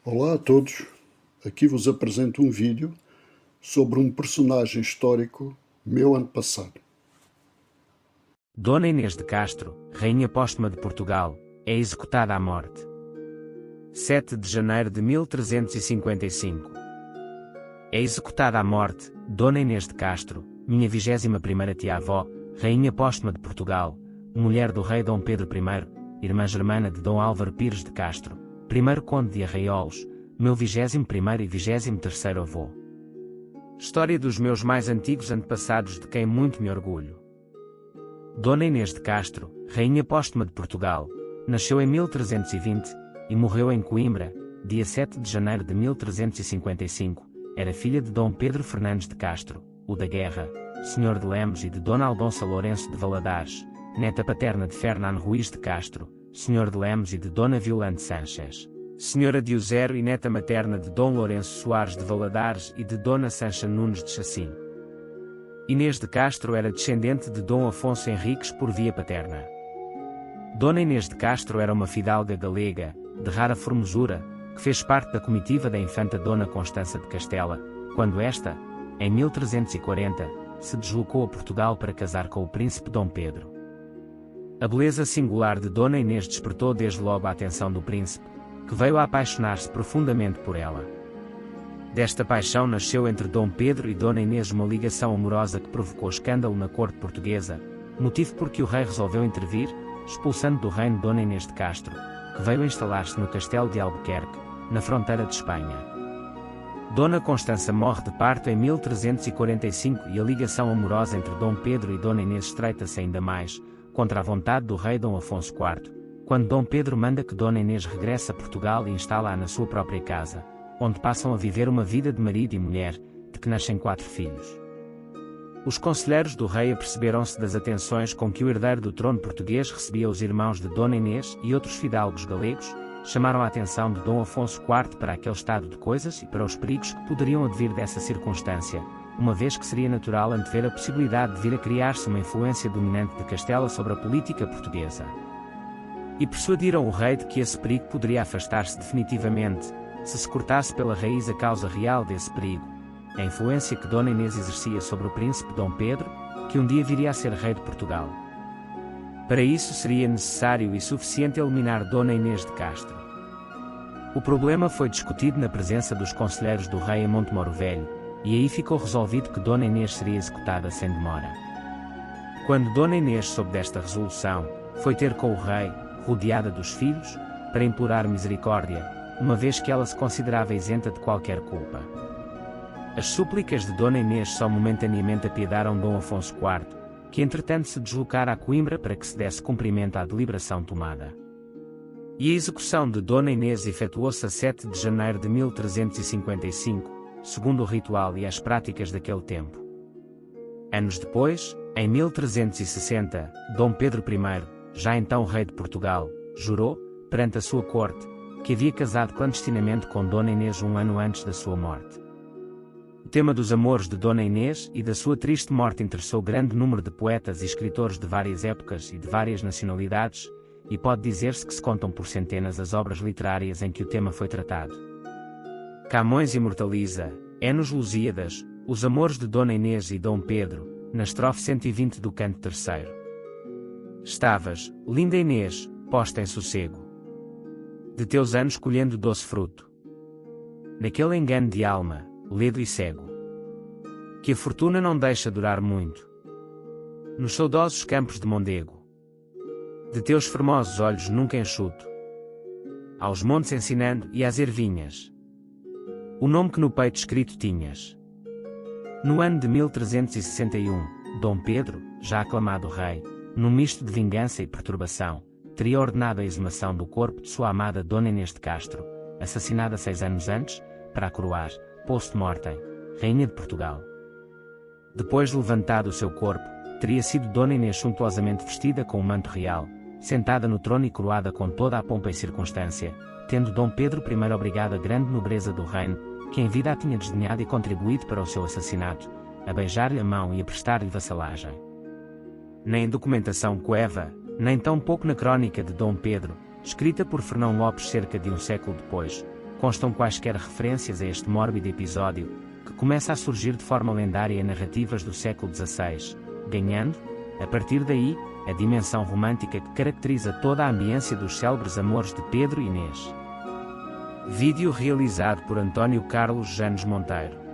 Olá a todos, aqui vos apresento um vídeo sobre um personagem histórico meu antepassado. Dona Inês de Castro, Rainha Póstuma de Portugal, é executada à morte. 7 de janeiro de 1355. É executada à morte, Dona Inês de Castro, minha 21ª tia-avó, Rainha Póstuma de Portugal, mulher do rei Dom Pedro I, irmã germana de Dom Álvaro Pires de Castro, primeiro conde de Arraiolos, meu 21º e 23º avô. História dos meus mais antigos antepassados de quem muito me orgulho. Dona Inês de Castro, Rainha Póstuma de Portugal, nasceu em 1320 e morreu em Coimbra, dia 7 de janeiro de 1355. Era filha de Dom Pedro Fernandes de Castro, o da Guerra, senhor de Lemos, e de Dona Aldonça Lourenço de Valadares, neta paterna de Fernando Ruiz de Castro, senhor de Lemos, e de Dona Violante Sanches, senhora de Uzero e neta materna de Dom Lourenço Soares de Valadares e de Dona Sancha Nunes de Chacim. Inês de Castro era descendente de Dom Afonso Henriques por via paterna. Dona Inês de Castro era uma fidalga galega, de rara formosura, que fez parte da comitiva da infanta Dona Constança de Castela, quando esta, em 1340, se deslocou a Portugal para casar com o príncipe Dom Pedro. A beleza singular de Dona Inês despertou desde logo a atenção do príncipe, que veio a apaixonar-se profundamente por ela. Desta paixão nasceu entre Dom Pedro e Dona Inês uma ligação amorosa que provocou escândalo na corte portuguesa, motivo por que o rei resolveu intervir, expulsando do reino Dona Inês de Castro, que veio instalar-se no castelo de Albuquerque, na fronteira de Espanha. Dona Constança morre de parto em 1345 e a ligação amorosa entre Dom Pedro e Dona Inês estreita-se ainda mais, contra a vontade do rei Dom Afonso IV, quando Dom Pedro manda que Dona Inês regresse a Portugal e instala-a na sua própria casa, onde passam a viver uma vida de marido e mulher, de que nascem 4 filhos. Os conselheiros do rei aperceberam-se das atenções com que o herdeiro do trono português recebia os irmãos de Dona Inês e outros fidalgos galegos, chamaram a atenção de Dom Afonso IV para aquele estado de coisas e para os perigos que poderiam advir dessa circunstância, uma vez que seria natural antever a possibilidade de vir a criar-se uma influência dominante de Castela sobre a política portuguesa. E persuadiram o rei de que esse perigo poderia afastar-se definitivamente, se cortasse pela raiz a causa real desse perigo, a influência que Dona Inês exercia sobre o príncipe Dom Pedro, que um dia viria a ser rei de Portugal. Para isso seria necessário e suficiente eliminar Dona Inês de Castro. O problema foi discutido na presença dos conselheiros do rei em Montemoro Velho, e aí ficou resolvido que Dona Inês seria executada sem demora. Quando Dona Inês soube desta resolução, foi ter com o rei, rodeada dos filhos, para implorar misericórdia, uma vez que ela se considerava isenta de qualquer culpa. As súplicas de Dona Inês só momentaneamente apiedaram Dom Afonso IV, que entretanto se deslocara a Coimbra para que se desse cumprimento à deliberação tomada. E a execução de Dona Inês efetuou-se a 7 de janeiro de 1355, segundo o ritual e as práticas daquele tempo. Anos depois, em 1360, Dom Pedro I, já então rei de Portugal, jurou, perante a sua corte, que havia casado clandestinamente com Dona Inês um ano antes da sua morte. O tema dos amores de Dona Inês e da sua triste morte interessou grande número de poetas e escritores de várias épocas e de várias nacionalidades, e pode dizer-se que se contam por centenas as obras literárias em que o tema foi tratado. Camões imortaliza, nos Lusíadas, os amores de Dona Inês e Dom Pedro, na estrofe 120 do canto 3º. Estavas, linda Inês, posta em sossego, de teus anos colhendo doce fruto, naquele engano de alma, ledo e cego, que a fortuna não deixa durar muito, nos saudosos campos de Mondego, de teus formosos olhos nunca enxuto, aos montes ensinando e às ervinhas, o nome que no peito escrito tinhas. No ano de 1361, Dom Pedro, já aclamado rei, num misto de vingança e perturbação, teria ordenado a exumação do corpo de sua amada Dona Inês de Castro, assassinada 6 anos antes, para a coroar, post-mortem, Rainha de Portugal. Depois de levantado o seu corpo, teria sido Dona Inês suntuosamente vestida com o manto real, sentada no trono e coroada com toda a pompa e circunstância, tendo Dom Pedro I obrigado a grande nobreza do reino, que em vida a tinha desdenhado e contribuído para o seu assassinato, a beijar-lhe a mão e a prestar-lhe vassalagem. Nem em documentação coeva, nem tampouco na crónica de Dom Pedro, escrita por Fernão Lopes cerca de um século depois, constam quaisquer referências a este mórbido episódio, que começa a surgir de forma lendária em narrativas do século XVI, ganhando, a partir daí, a dimensão romântica que caracteriza toda a ambiência dos célebres amores de Pedro e Inês. Vídeo realizado por Antônio Carlos Janes Monteiro.